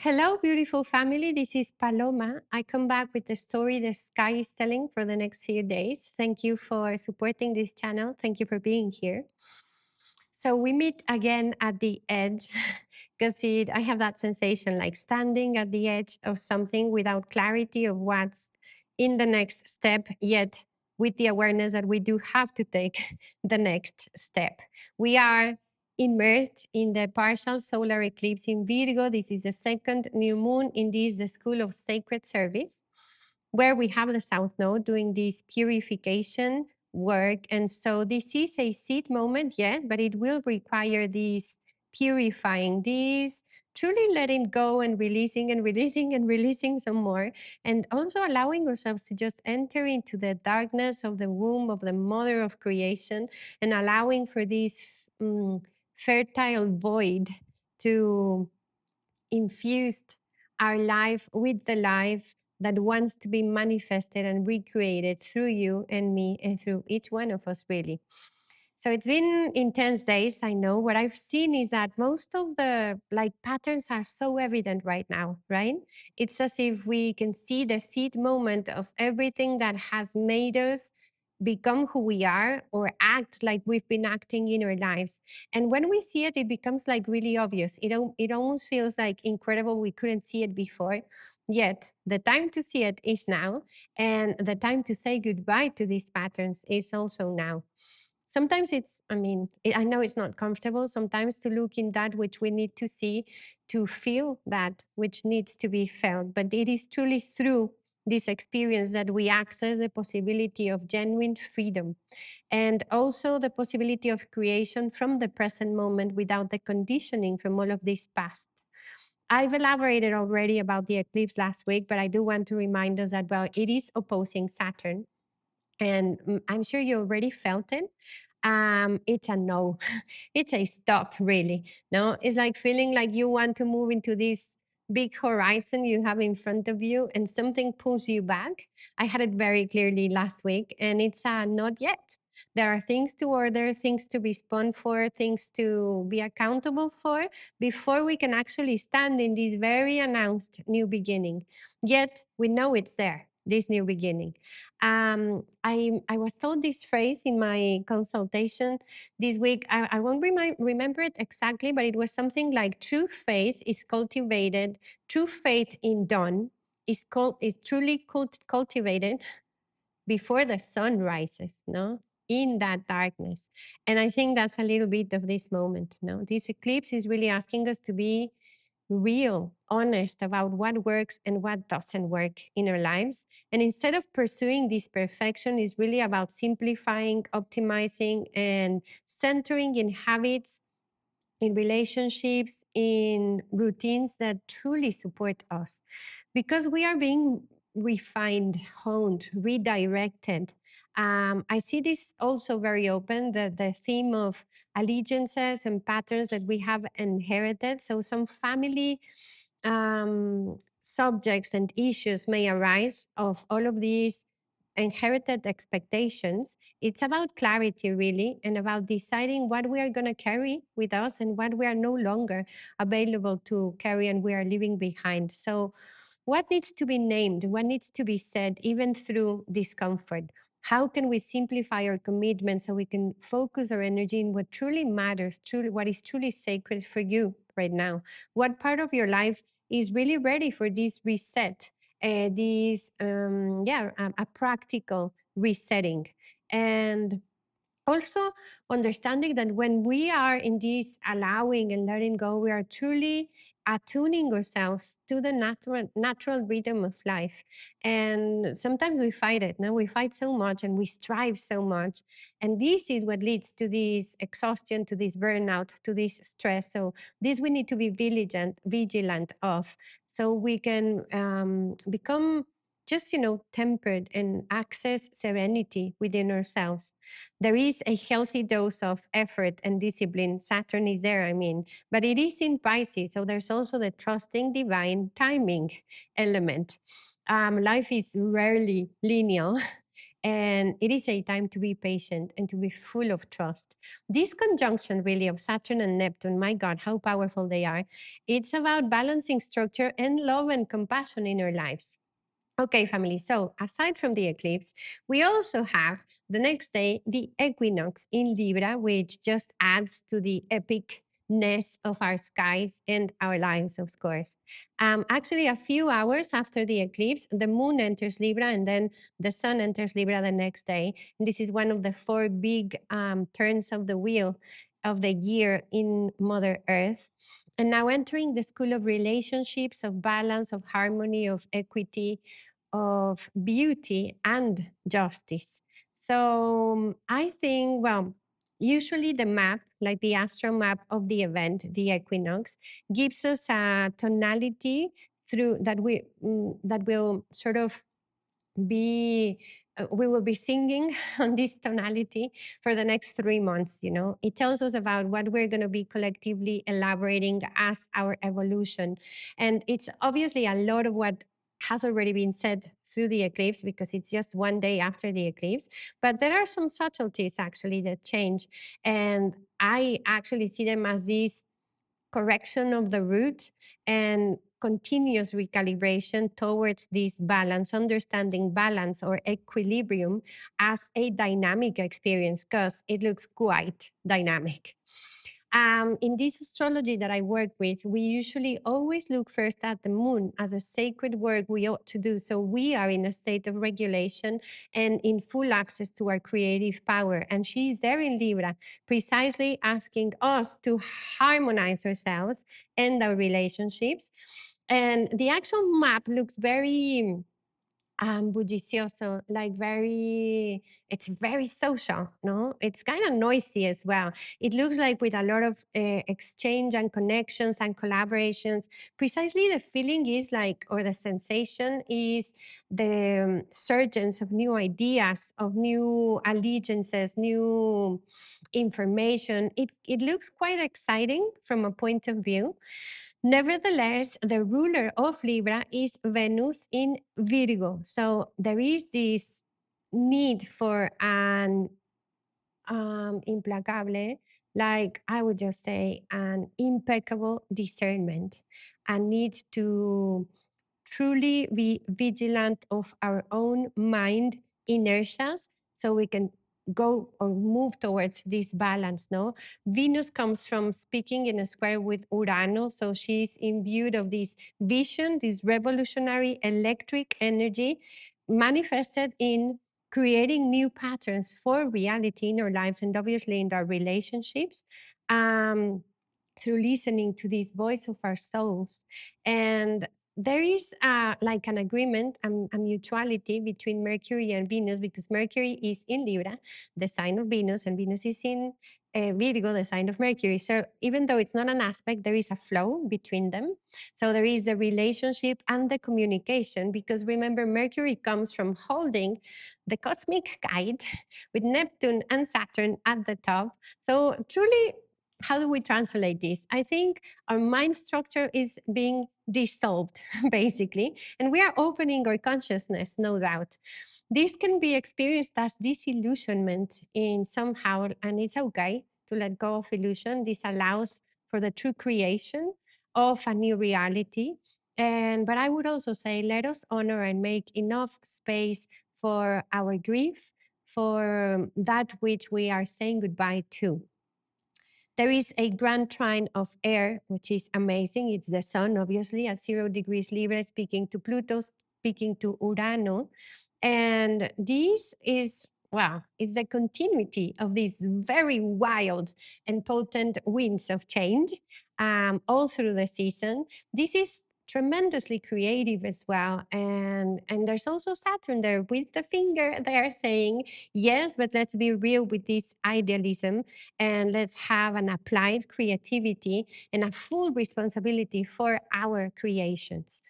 Hello, beautiful family. This is Paloma. I come back with the story the sky is telling for the next few days. Thank you for supporting this channel. Thank you for being here. So we meet again at the edge because I have that sensation like standing at the edge of something without clarity of what's in the next step, yet with the awareness that we do have to take the next step. We are immersed in the partial solar eclipse in Virgo. This is the second new moon in this, the School of Sacred Service, where we have the South Node doing this purification work. And so this is a seed moment, yes, but it will require this purifying, this truly letting go and releasing and releasing and releasing some more, and also allowing ourselves to just enter into the darkness of the womb of the mother of creation and allowing for this fertile void to infuse our life with the life that wants to be manifested and recreated through you and me and through each one of us, really. So it's been intense days. I know what I've seen is that most of the like patterns are so evident right now, right? It's as if we can see the seed moment of everything that has made us become who we are or act like we've been acting in our lives. And when we see it, it becomes like really obvious. It almost feels like incredible. We couldn't see it before. Yet the time to see it is now. And the time to say goodbye to these patterns is also now. Sometimes I know it's not comfortable sometimes to look in that which we need to see, to feel that which needs to be felt, but it is truly through this experience that we access the possibility of genuine freedom and also the possibility of creation from the present moment without the conditioning from all of this past. I've elaborated already about the eclipse last week, but I do want to remind us that, well, it is opposing Saturn, and I'm sure you already felt it. It's a no. It's a stop, really. No, it's like feeling like you want to move into this big horizon you have in front of you, and something pulls you back. I had it very clearly last week, and it's a not yet. There are things to order, things to respond for, things to be accountable for before we can actually stand in this very announced new beginning. Yet we know it's there, this new beginning. I was told this phrase in my consultation this week. I won't remember it exactly, but it was something like true faith is cultivated, true faith in dawn is truly cultivated before the sun rises, no? In that darkness. And I think that's a little bit of this moment, no? This eclipse is really asking us to be real, honest about what works and what doesn't work in our lives. And instead of pursuing this perfection, is really about simplifying, optimizing, and centering in habits, in relationships, in routines that truly support us. Because we are being refined, honed, redirected. I see this also very open, the theme of allegiances and patterns that we have inherited. So some family subjects and issues may arise of all of these inherited expectations. It's about clarity, really, and about deciding what we are going to carry with us and what we are no longer available to carry and we are leaving behind. So, what needs to be named? What needs to be said, even through discomfort? How can we simplify our commitment so we can focus our energy in what truly matters, truly what is truly sacred for you right now? What part of your life is really ready for this reset? A practical resetting, and also understanding that when we are in this allowing and letting go, we are truly attuning ourselves to the natural rhythm of life. And sometimes we fight it. No, we fight so much and we strive so much, and this is what leads to this exhaustion, to this burnout, to this stress. So this we need to be vigilant of, so we can become just tempered and access serenity within ourselves. There is a healthy dose of effort and discipline. Saturn is there, I mean, but it is in Pisces. So there's also the trusting divine timing element. Life is rarely linear. And it is a time to be patient and to be full of trust. This conjunction, really, of Saturn and Neptune, my God, how powerful they are. It's about balancing structure and love and compassion in our lives. Okay, family. So, aside from the eclipse, we also have the next day the equinox in Libra, which just adds to the epicness of our skies and our lives, of course. Actually, a few hours after the eclipse, the moon enters Libra and then the sun enters Libra the next day. And this is one of the four big turns of the wheel of the year in Mother Earth. And now entering the school of relationships, of balance, of harmony, of equity, of beauty and justice. So I think, well, usually the map, like the astral map of the event, the equinox, gives us a tonality through that will sort of be we will be singing on this tonality for the next 3 months. It tells us about what we're going to be collectively elaborating as our evolution, and it's obviously a lot of what has already been said through the eclipse because it's just one day after the eclipse, but there are some subtleties actually that change, and I actually see them as these correction of the root and continuous recalibration towards this balance, understanding balance or equilibrium as a dynamic experience because it looks quite dynamic. In this astrology that I work with, we usually always look first at the moon as a sacred work we ought to do. So we are in a state of regulation and in full access to our creative power. And she's there in Libra, precisely asking us to harmonize ourselves and our relationships. And the actual map looks very bullicioso, like it's very social, no? It's kind of noisy as well. It looks like with a lot of exchange and connections and collaborations. Precisely the feeling is like, or the sensation is the surgence of new ideas, of new allegiances, new information. It looks quite exciting from a point of view. Nevertheless, the ruler of Libra is Venus in Virgo. So there is this need for an implacable, like I would just say, an impeccable discernment, a need to truly be vigilant of our own mind inertias so we can go or move towards this balance. No, Venus comes from speaking in a square with Urano, so she's imbued of this vision, this revolutionary electric energy manifested in creating new patterns for reality in our lives and obviously in our relationships, um, through listening to this voice of our souls. And there is like an agreement, a mutuality between Mercury and Venus, because Mercury is in Libra, the sign of Venus, and Venus is in Virgo, the sign of Mercury. So even though it's not an aspect, there is a flow between them. So there is the relationship and the communication, because remember, Mercury comes from holding the cosmic guide with Neptune and Saturn at the top. So truly, how do we translate this? I think our mind structure is being dissolved, basically, and we are opening our consciousness, no doubt. This can be experienced as disillusionment in somehow, and it's okay to let go of illusion. This allows for the true creation of a new reality. And but I would also say, let us honor and make enough space for our grief, for that which we are saying goodbye to. There is a grand trine of air, which is amazing. It's the sun, obviously, at 0 degrees Libra, speaking to Pluto, speaking to Urano. And this is, well, it's the continuity of these very wild and potent winds of change all through the season. This is tremendously creative as well. And there's also Saturn there with the finger there saying, yes, but let's be real with this idealism and let's have an applied creativity and a full responsibility for our creations.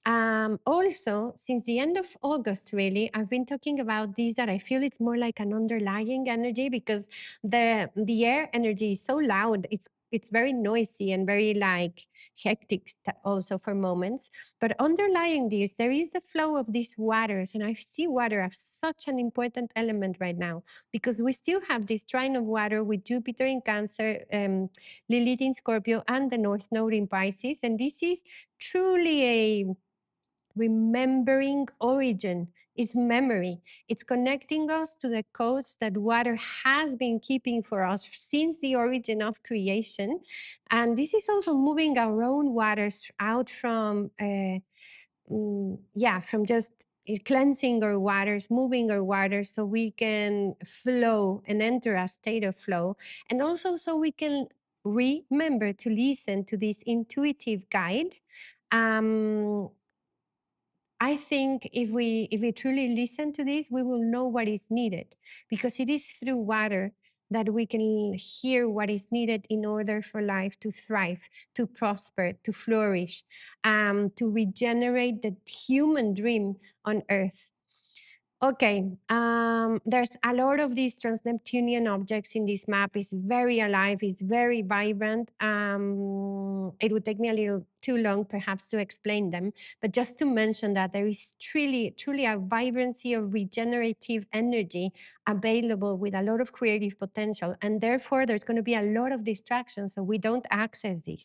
Also, since the end of August, really, I've been talking about this, that I feel it's more like an underlying energy because the air energy is so loud. It's it's very noisy and very like hectic also for moments. But underlying this, there is the flow of these waters, and I see water as such an important element right now because we still have this trine of water with Jupiter in Cancer, Lilith in Scorpio, and the North Node in Pisces, and this is truly a remembering origin. Is memory. It's connecting us to the codes that water has been keeping for us since the origin of creation. And this is also moving our own waters out from, from just cleansing our waters, moving our waters so we can flow and enter a state of flow. And also so we can remember to listen to this intuitive guide. Um, I think if we truly listen to this, we will know what is needed because it is through water that we can hear what is needed in order for life to thrive, to prosper, to flourish, to regenerate the human dream on earth. Okay, there's a lot of these trans-Neptunian objects in this map. It's very alive, it's very vibrant. It would take me a little too long perhaps to explain them, but just to mention that there is truly a vibrancy of regenerative energy available with a lot of creative potential. And therefore, there's going to be a lot of distractions, so we don't access this.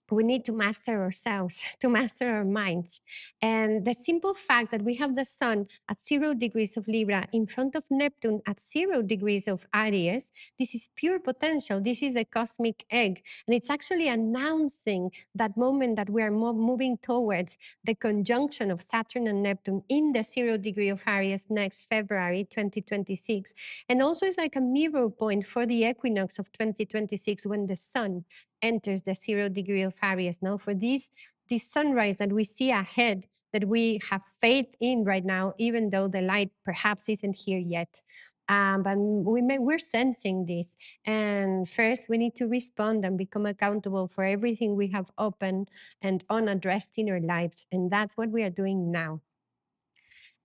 We need to master ourselves, to master our minds. And the simple fact that we have the sun at 0 degrees of Libra in front of Neptune at 0 degrees of Aries, this is pure potential. This is a cosmic egg. And it's actually announcing that moment that we are moving towards the conjunction of Saturn and Neptune in the 0 degree of Aries next February 2026. And also it's like a mirror point for the equinox of 2026 when the sun enters the 0 degree of Aries. Now, for this sunrise that we see ahead, that we have faith in right now, even though the light perhaps isn't here yet. But we're sensing this. And first, we need to respond and become accountable for everything we have opened and unaddressed in our lives. And that's what we are doing now.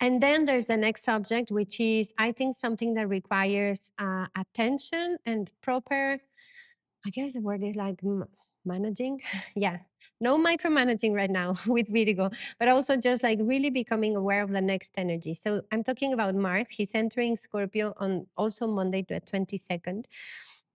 And then there's the next subject, which is, I think, something that requires attention and proper, I guess the word is like managing. Yeah, no micromanaging right now with Virgo, but also just like really becoming aware of the next energy. So I'm talking about Mars. He's entering Scorpio on also Monday, the 22nd.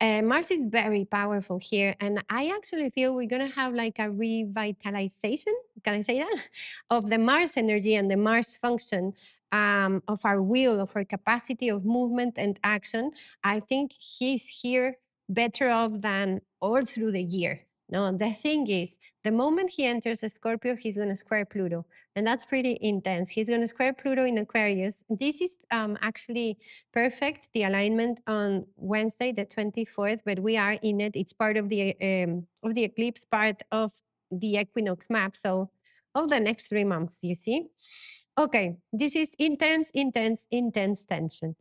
Mars is very powerful here, and I actually feel we're gonna have like a revitalization. Can I say that? Of the Mars energy and the Mars function, of our will, of our capacity of movement and action. I think he's here better off than all through the year. No, the thing is, the moment he enters a Scorpio, he's going to square Pluto. And that's pretty intense. He's going to square Pluto in Aquarius. This is actually perfect, the alignment on Wednesday, the 24th, but we are in it. It's part of the eclipse, part of the equinox map. So, of the next 3 months, you see? Okay, this is intense, intense, intense tension.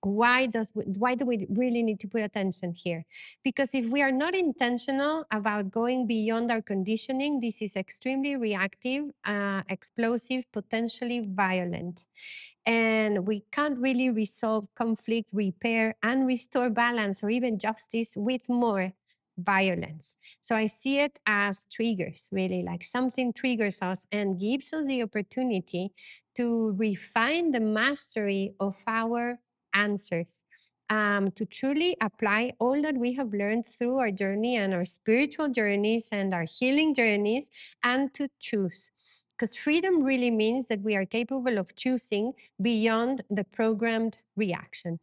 Why do we really need to put attention here? Because if we are not intentional about going beyond our conditioning, this is extremely reactive, explosive, potentially violent. And we can't really resolve conflict, repair, and restore balance or even justice with more violence. So I see it as triggers, really, like something triggers us and gives us the opportunity to refine the mastery of our answers, to truly apply all that we have learned through our journey and our spiritual journeys and our healing journeys, and to choose. Because freedom really means that we are capable of choosing beyond the programmed reaction.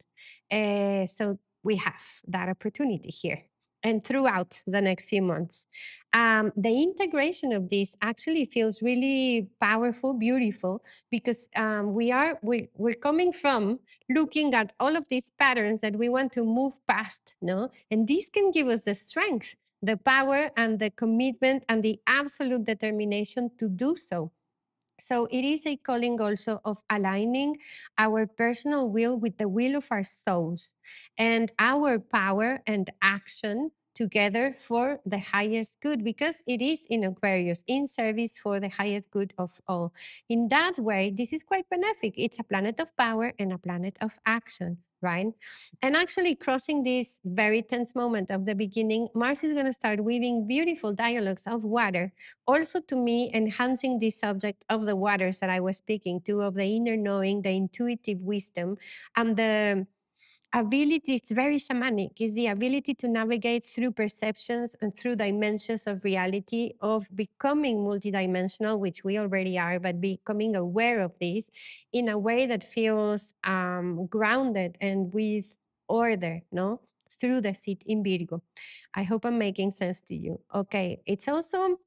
So we have that opportunity here and throughout the next few months. The integration of this actually feels really powerful, beautiful, because we're coming from looking at all of these patterns that we want to move past, no? And this can give us the strength, the power, and the commitment, and the absolute determination to do so. So it is a calling also of aligning our personal will with the will of our souls and our power and action together for the highest good, because it is in Aquarius, in service for the highest good of all. In that way, this is quite benefic. It's a planet of power and a planet of action. right? And actually, crossing this very tense moment of the beginning, Mars is going to start weaving beautiful dialogues of water, also to me, enhancing this subject of the waters that I was speaking to, of the inner knowing, the intuitive wisdom, and the ability. It's very shamanic. It's the ability to navigate through perceptions and through dimensions of reality, of becoming multidimensional, which we already are, but becoming aware of this in a way that feels grounded and with order, no? Through the seat in Virgo. I hope I'm making sense to you. Okay. It's also,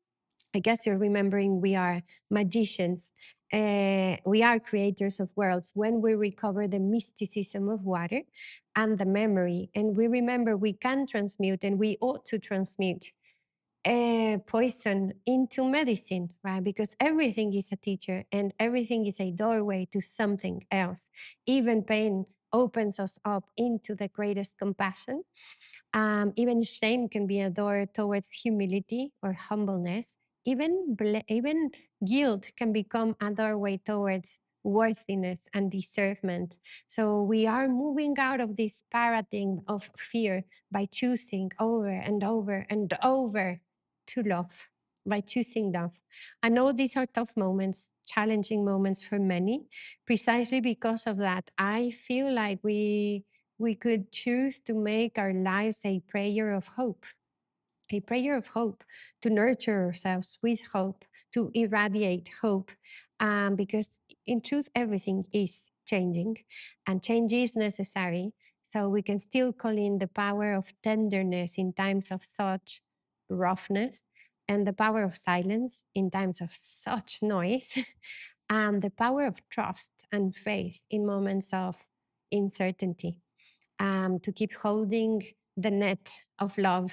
I guess you're remembering, we are magicians. We are creators of worlds when we recover the mysticism of water and the memory. And we remember we can transmute, and we ought to transmute poison into medicine, right? Because everything is a teacher and everything is a doorway to something else. Even pain opens us up into the greatest compassion. Even shame can be a door towards humility or humbleness. Even guilt can become a doorway towards worthiness and deservement. So we are moving out of this paradigm of fear by choosing over and over and over to love, by choosing love. I know these are tough moments, challenging moments for many. Precisely because of that, I feel like we could choose to make our lives a prayer of hope, a prayer of hope, to nurture ourselves with hope, to irradiate hope, because in truth, everything is changing and change is necessary. So we can still call in the power of tenderness in times of such roughness, and the power of silence in times of such noise, and the power of trust and faith in moments of uncertainty, to keep holding the net of love,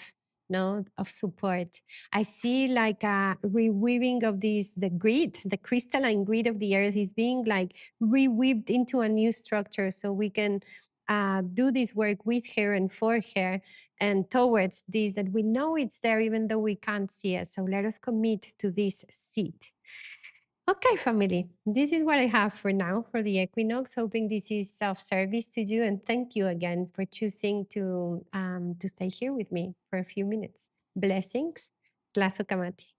no, of support. I see like a reweaving of this, the grid, the crystalline grid of the earth is being like reweaved into a new structure, so we can do this work with her and for her and towards this, that we know it's there even though we can't see it. So let us commit to this seed. Okay, family, this is what I have for now for the equinox. Hoping this is of service to you, and thank you again for choosing to stay here with me for a few minutes. Blessings, Tlazo Kamati.